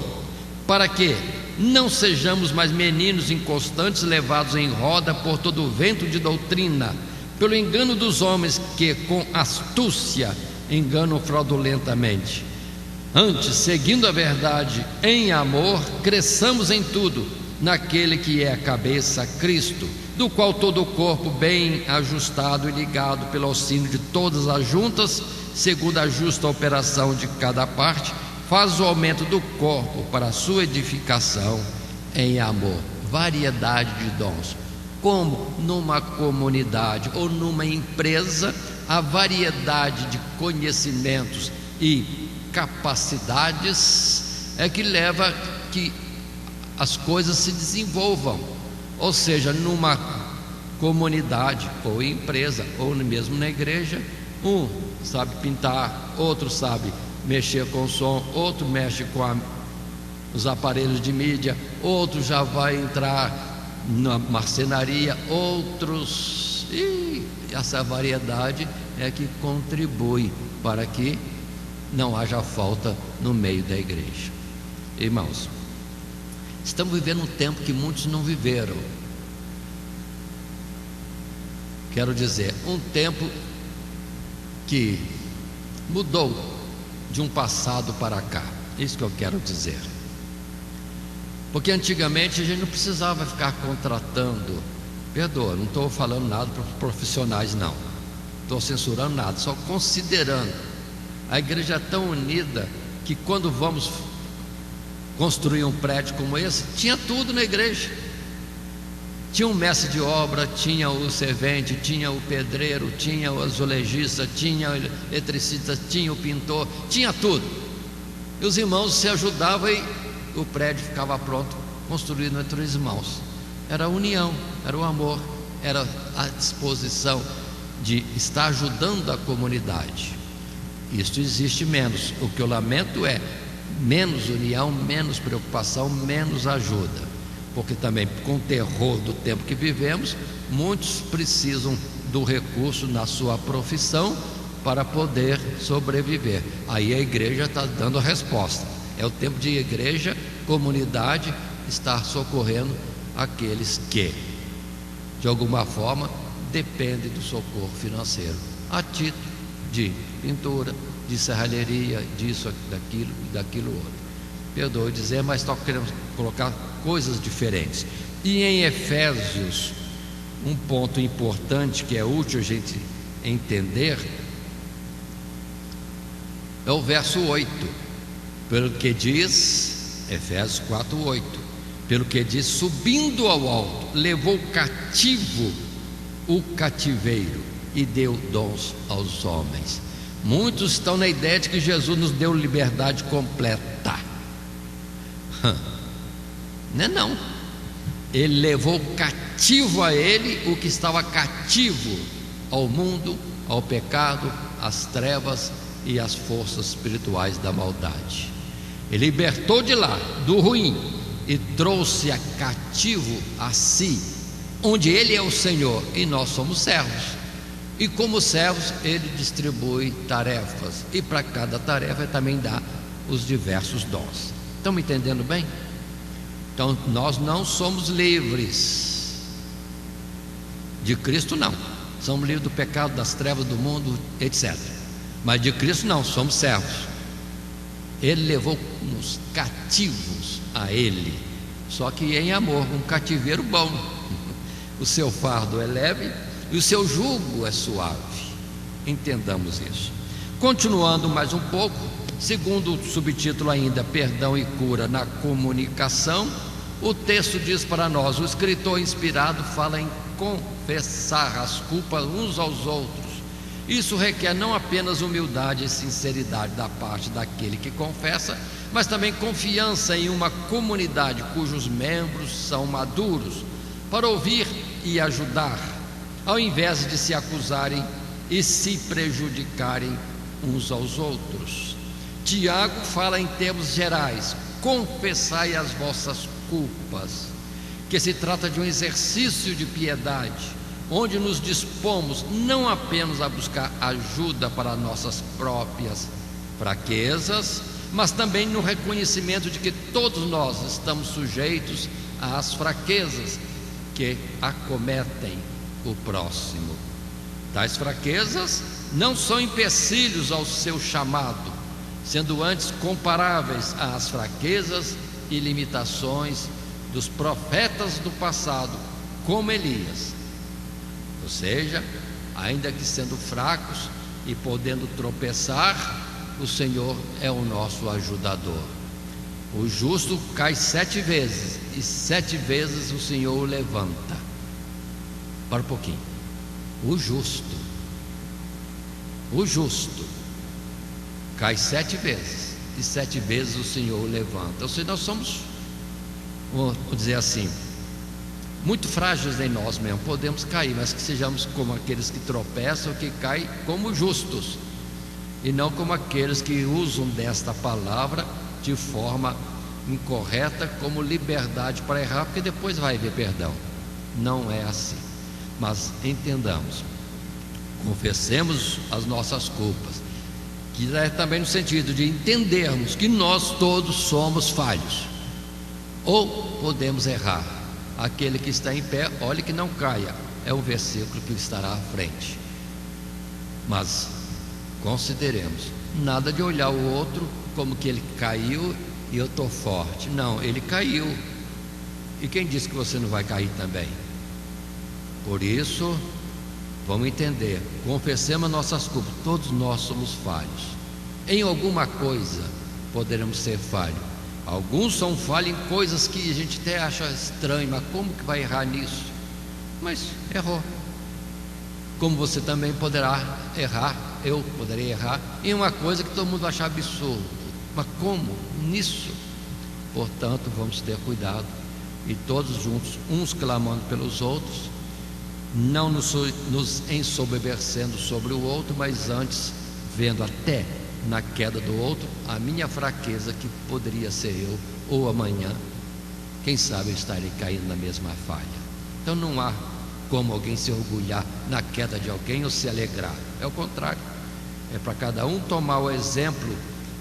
para que não sejamos mais meninos inconstantes, levados em roda por todo o vento de doutrina, pelo engano dos homens que com astúcia enganam fraudulentamente. Antes, seguindo a verdade em amor, cresçamos em tudo naquele que é a cabeça, Cristo, do qual todo o corpo, bem ajustado e ligado pelo auxílio de todas as juntas, segundo a justa operação de cada parte, faz o aumento do corpo para a sua edificação em amor. Variedade de dons. Como numa comunidade ou numa empresa, a variedade de conhecimentos e capacidades é que leva que as coisas se desenvolvam. Ou seja, numa comunidade ou empresa, ou mesmo na igreja, um sabe pintar, outro sabe mexer com o som, outro mexe com os aparelhos de mídia, outro já vai entrar na marcenaria, outros, e essa variedade é que contribui para que não haja falta no meio da igreja. Irmãos, estamos vivendo um tempo que muitos não viveram. Quero dizer, um tempo que mudou de um passado para cá. Isso que eu quero dizer. Porque antigamente a gente não precisava ficar contratando. Perdoa, não estou falando nada para os profissionais, não. Estou censurando nada, só considerando. A igreja é tão unida que quando vamos construir um prédio como esse, tinha tudo na igreja. Tinha um mestre de obra, tinha o servente, tinha o pedreiro, tinha o azulejista, tinha o eletricista, tinha o pintor, tinha tudo. E os irmãos se ajudavam e o prédio ficava pronto, construído entre os irmãos. Era a união, era o amor, era a disposição de estar ajudando a comunidade. Isso existe menos. O que eu lamento é menos união, menos preocupação, menos ajuda. Porque também, com o terror do tempo que vivemos, muitos precisam do recurso na sua profissão para poder sobreviver. Aí a igreja está dando a resposta. É o tempo de igreja, comunidade, estar socorrendo aqueles que, de alguma forma, dependem do socorro financeiro, a título de pintura, de serralheria, disso, daquilo e daquilo outro. Perdoe dizer, mas só queremos colocar coisas diferentes. E em Efésios, um ponto importante que é útil a gente entender é o verso 8, pelo que diz, Efésios 4:8, pelo que diz: subindo ao alto, levou cativo o cativeiro e deu dons aos homens. Muitos estão na ideia de que Jesus nos deu liberdade completa. Não. Ele levou cativo a ele o que estava cativo ao mundo, ao pecado, às trevas e às forças espirituais da maldade. Ele libertou de lá, do ruim, e trouxe a cativo a si, onde ele é o Senhor e nós somos servos. E como servos, ele distribui tarefas, e para cada tarefa ele também dá os diversos dons. Estão me entendendo bem? Então nós não somos livres de Cristo, não. Somos livres do pecado, das trevas do mundo, etc. Mas de Cristo não, somos servos. Ele levou-nos cativos a Ele, só que em amor, um cativeiro bom. O seu fardo é leve e o seu jugo é suave. Entendamos isso. Continuando mais um pouco, segundo o subtítulo ainda, perdão e cura na comunicação, o texto diz para nós: o escritor inspirado fala em confessar as culpas uns aos outros. Isso requer não apenas humildade e sinceridade da parte daquele que confessa, mas também confiança em uma comunidade cujos membros são maduros para ouvir e ajudar, ao invés de se acusarem e se prejudicarem uns aos outros. Tiago fala em termos gerais: confessai as vossas culpas, que se trata de um exercício de piedade, onde nos dispomos não apenas a buscar ajuda para nossas próprias fraquezas, mas também no reconhecimento de que todos nós estamos sujeitos às fraquezas que acometem o próximo. Tais fraquezas não são empecilhos ao seu chamado, sendo antes comparáveis às fraquezas e limitações dos profetas do passado, como Elias. Ou seja, ainda que sendo fracos e podendo tropeçar, o Senhor é o nosso ajudador. O justo cai 7 vezes e 7 vezes o Senhor o levanta. Para um pouquinho. O justo cai 7 vezes e 7 vezes o Senhor o levanta. Ou seja, nós somos, vou dizer assim, muito frágeis em nós mesmos, podemos cair, mas que sejamos como aqueles que tropeçam, que caem como justos, e não como aqueles que usam desta palavra de forma incorreta, como liberdade para errar, porque depois vai haver perdão. Não é assim. Mas entendamos, confessemos as nossas culpas, que é também no sentido de entendermos que nós todos somos falhos, ou podemos errar. Aquele que está em pé, olhe que não caia, é o versículo que estará à frente. Mas consideremos, nada de olhar o outro como que ele caiu e eu estou forte. Não, ele caiu, e quem disse que você não vai cair também? Por isso, vamos entender, confessemos as nossas culpas. Todos nós somos falhos, em alguma coisa poderemos ser falhos. Alguns são falhos em coisas que a gente até acha estranho, mas como que vai errar nisso? Mas errou. Como você também poderá errar, eu poderei errar em uma coisa que todo mundo vai achar absurdo. Mas como nisso? Portanto, vamos ter cuidado, e todos juntos, uns clamando pelos outros, não nos ensoberbecendo sobre o outro, mas antes vendo até na queda do outro a minha fraqueza, que poderia ser eu, ou amanhã, quem sabe eu estarei caindo na mesma falha. Então não há como alguém se orgulhar na queda de alguém ou se alegrar. É o contrário, é para cada um tomar o exemplo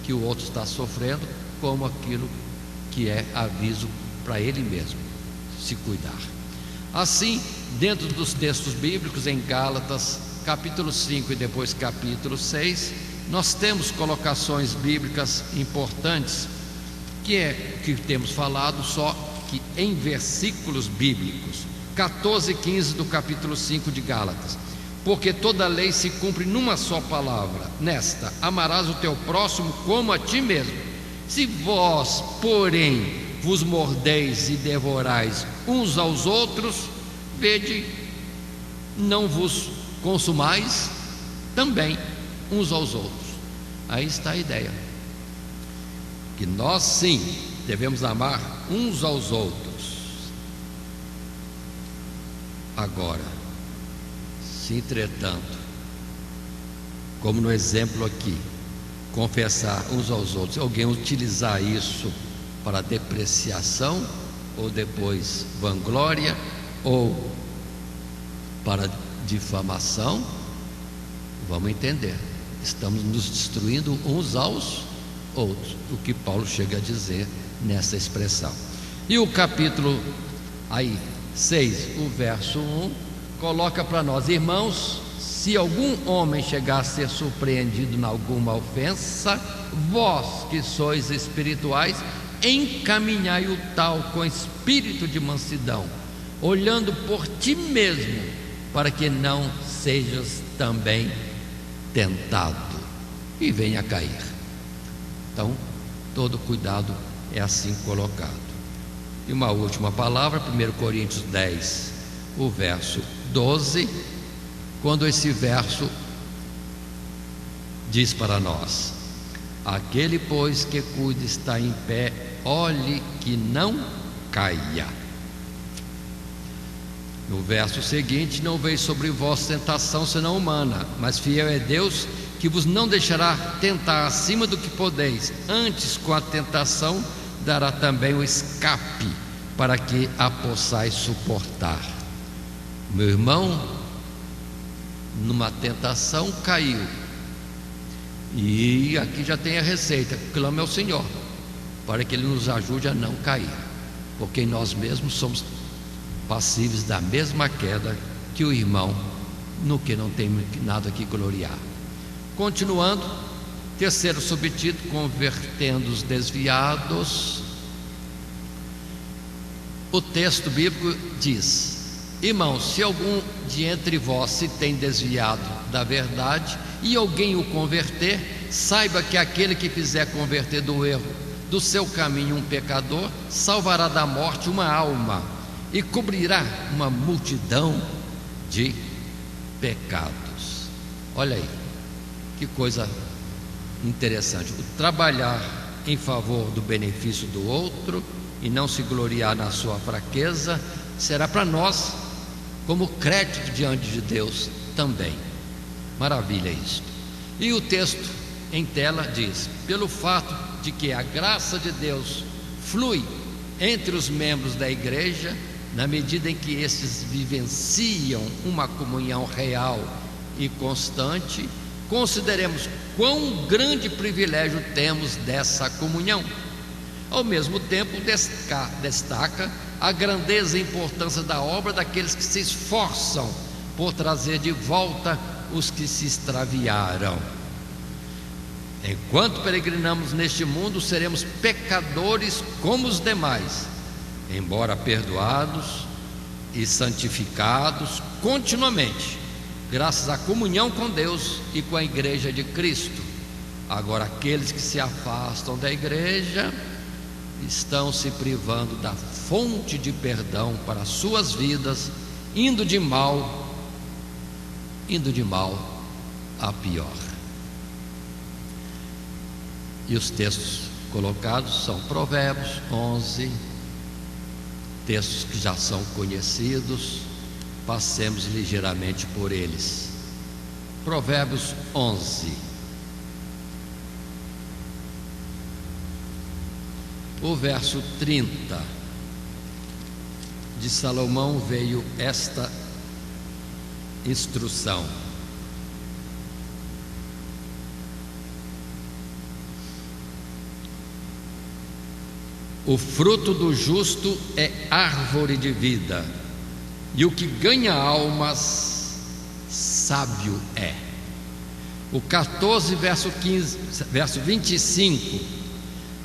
que o outro está sofrendo como aquilo que é aviso para ele mesmo se cuidar. Assim, dentro dos textos bíblicos, em Gálatas capítulo 5 e depois capítulo 6, nós temos colocações bíblicas importantes, que temos falado só que em versículos bíblicos. 14 e 15 do capítulo 5 de Gálatas: porque toda lei se cumpre numa só palavra, nesta: amarás o teu próximo como a ti mesmo. Se vós, porém, vos mordeis e devorais uns aos outros, vede, não vos consumais também uns aos outros. Aí está a ideia, que nós sim devemos amar uns aos outros. Agora, se entretanto, como no exemplo aqui, confessar uns aos outros, alguém utilizar isso para depreciação, ou depois vanglória, ou para difamação, vamos entender, estamos nos destruindo uns aos outros, o que Paulo chega a dizer nessa expressão. E o capítulo 6, o verso 1, coloca para nós: irmãos, se algum homem chegar a ser surpreendido em alguma ofensa, vós que sois espirituais, encaminhai o tal com espírito de mansidão, olhando por ti mesmo, para que não sejas também tentado e venha a cair. Então, todo cuidado é assim colocado. E uma última palavra, 1 Coríntios 10, o verso 12, quando esse verso diz para nós: aquele, pois, que cuida está em pé, olhe que não caia. No verso seguinte: não veio sobre vós tentação senão humana, mas fiel é Deus, que vos não deixará tentar acima do que podeis, antes com a tentação dará também o escape, para que a possais suportar. Meu irmão, numa tentação caiu, e aqui já tem a receita: clame ao Senhor para que Ele nos ajude a não cair, porque nós mesmos somos passíveis da mesma queda que o irmão, no que não tem nada que gloriar. Continuando, terceiro subtítulo: convertendo os desviados. O texto bíblico diz: irmãos, se algum de entre vós se tem desviado da verdade e alguém o converter, saiba que aquele que fizer converter do erro do seu caminho um pecador, salvará da morte uma alma e cobrirá uma multidão de pecados. Olha aí, que coisa interessante. O trabalhar em favor do benefício do outro e não se gloriar na sua fraqueza será para nós como crédito diante de Deus também. Maravilha isso. E o texto em tela diz: pelo fato de que a graça de Deus flui entre os membros da igreja, na medida em que estes vivenciam uma comunhão real e constante, consideremos quão grande privilégio temos dessa comunhão. Ao mesmo tempo, destaca a grandeza e importância da obra daqueles que se esforçam por trazer de volta os que se extraviaram. Enquanto peregrinamos neste mundo, seremos pecadores como os demais, embora perdoados e santificados continuamente, graças à comunhão com Deus e com a igreja de Cristo. Agora, aqueles que se afastam da igreja estão se privando da fonte de perdão para suas vidas, indo de mal a pior. E os textos colocados são Provérbios 11, textos que já são conhecidos, passemos ligeiramente por eles. Provérbios 11, o verso 30, de Salomão veio esta instrução: o fruto do justo é árvore de vida, e o que ganha almas, sábio é. O 14, verso 25: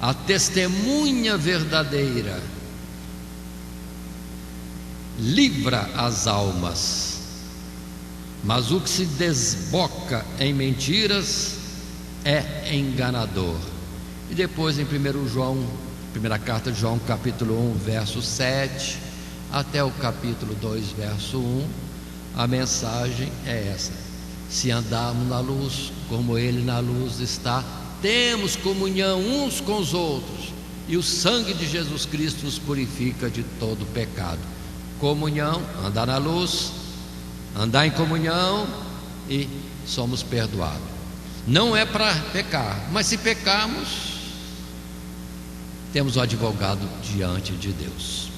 a testemunha verdadeira livra as almas, mas o que se desboca em mentiras é enganador. E depois em 1 João, primeira carta de João, capítulo 1, verso 7 até o capítulo 2, verso 1, a mensagem é essa: se andarmos na luz como Ele na luz está, temos comunhão uns com os outros, e o sangue de Jesus Cristo nos purifica de todo pecado. Comunhão, andar na luz, andar em comunhão e somos perdoados. Não é para pecar, mas se pecarmos, temos um advogado diante de Deus.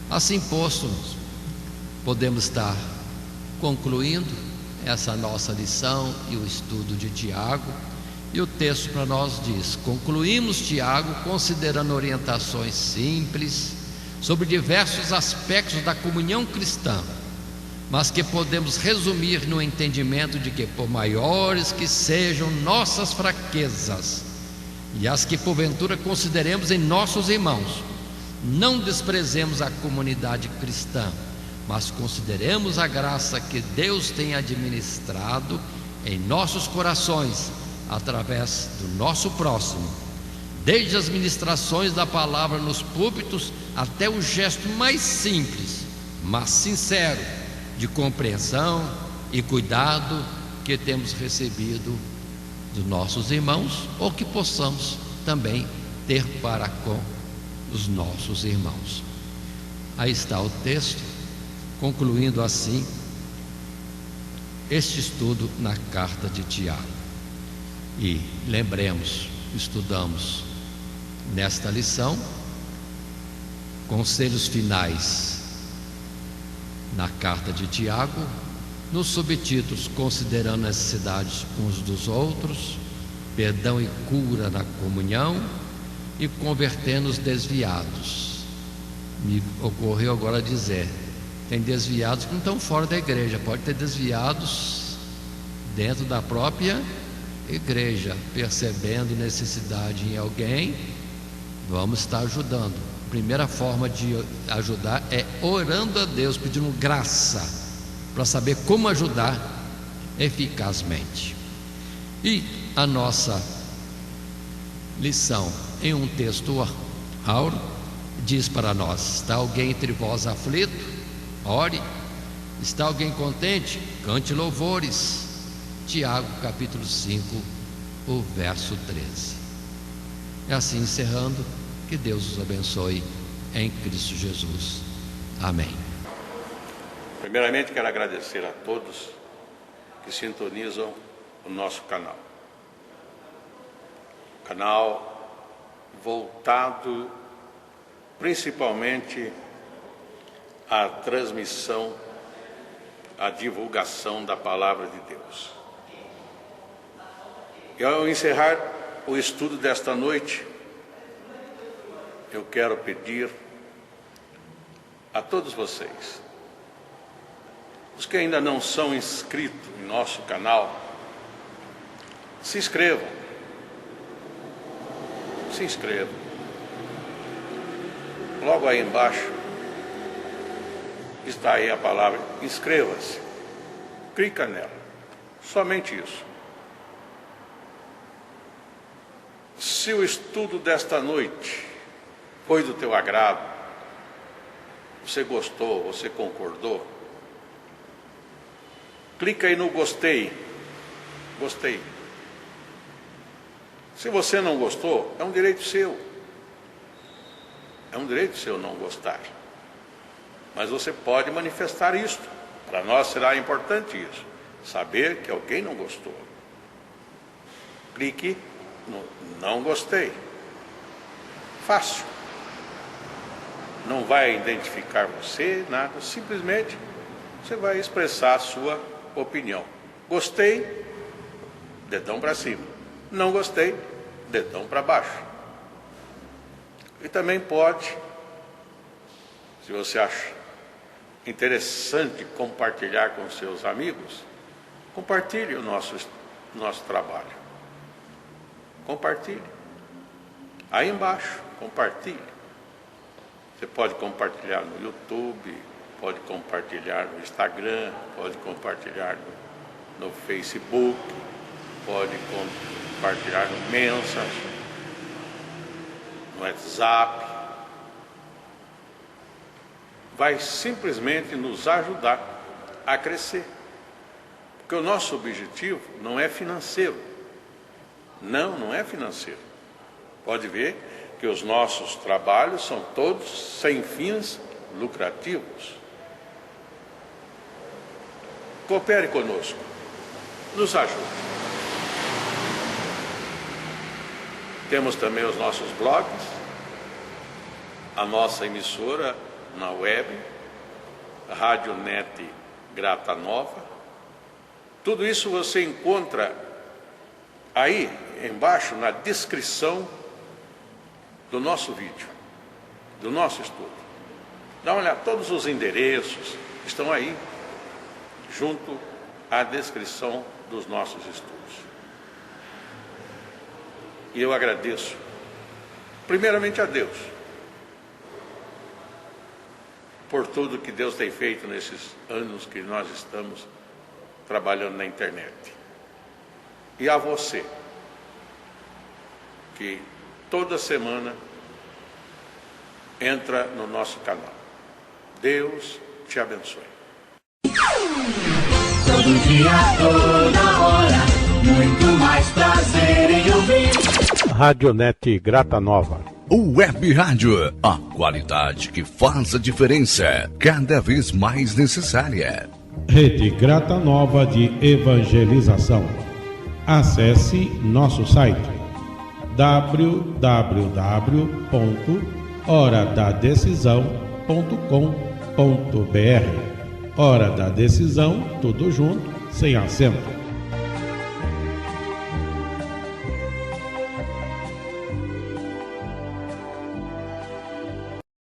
Assim posto, podemos estar concluindo essa nossa lição e o estudo de Tiago. E o texto para nós diz: concluímos Tiago considerando orientações simples sobre diversos aspectos da comunhão cristã, mas que podemos resumir no entendimento de que, por maiores que sejam nossas fraquezas e as que porventura consideremos em nossos irmãos, não desprezemos a comunidade cristã, mas consideremos a graça que Deus tem administrado em nossos corações através do nosso próximo, desde as ministrações da palavra nos púlpitos até o gesto mais simples, mas sincero, de compreensão e cuidado que temos recebido dos nossos irmãos, ou que possamos também ter para com os nossos irmãos. Aí está o texto, concluindo assim este estudo na carta de Tiago. E lembremos, estudamos nesta lição conselhos finais na carta de Tiago, nos subtítulos considerando necessidades uns dos outros, perdão e cura na comunhão e convertendo os desviados. Me ocorreu agora dizer, tem desviados que não estão fora da igreja, pode ter desviados dentro da própria igreja, percebendo necessidade em alguém, vamos estar ajudando. A primeira forma de ajudar é orando a Deus, pedindo graça para saber como ajudar eficazmente. E a nossa lição em um texto áureo diz para nós: está alguém entre vós aflito? Ore. Está alguém contente? Cante louvores. Tiago capítulo 5, o verso 13. E assim encerrando, que Deus os abençoe em Cristo Jesus. Amém. Primeiramente quero agradecer a todos que sintonizam o nosso canal. Canal voltado principalmente à transmissão, à divulgação da palavra de Deus. E ao encerrar o estudo desta noite, eu quero pedir a todos vocês, os que ainda não são inscritos em nosso canal, se inscrevam. Se inscrevam. Logo aí embaixo está aí a palavra inscreva-se. Clica nela. Somente isso. Se o estudo desta noite foi do teu agrado, você gostou, você concordou, clica aí no gostei. Gostei. Se você não gostou, é um direito seu. É um direito seu não gostar. Mas você pode manifestar isto. Para nós será importante isso. Saber que alguém não gostou. Clique no não gostei. Fácil. Não vai identificar você, nada. Simplesmente você vai expressar a sua opinião. Gostei, dedão para cima. Não gostei, dedão para baixo. E também pode, se você acha interessante compartilhar com seus amigos, compartilhe o nosso trabalho. Compartilhe. Aí embaixo, compartilhe. Você pode compartilhar no YouTube, pode compartilhar no Instagram, pode compartilhar no Facebook, pode compartilhar no Messenger, no WhatsApp. Vai simplesmente nos ajudar a crescer. Porque o nosso objetivo não é financeiro. Não é financeiro. Pode ver que os nossos trabalhos são todos sem fins lucrativos. Coopere conosco, nos ajude. Temos também os nossos blogs, a nossa emissora na web, a Rádio Net Grata Nova. Tudo isso você encontra aí embaixo na descrição do nosso vídeo, do nosso estudo. Dá uma olhada, todos os endereços estão aí, junto à descrição dos nossos estudos. E eu agradeço, primeiramente a Deus, por tudo que Deus tem feito nesses anos que nós estamos trabalhando na internet. E a você, que toda semana entra no nosso canal. Deus te abençoe. Todo dia, toda hora, muito mais prazer em ouvir. Radionet Grata Nova. Web Rádio, a qualidade que faz a diferença, cada vez mais necessária. Rede Grata Nova de Evangelização. Acesse nosso site www.horadadecisão.com.br. Hora da Decisão, tudo junto, sem acento.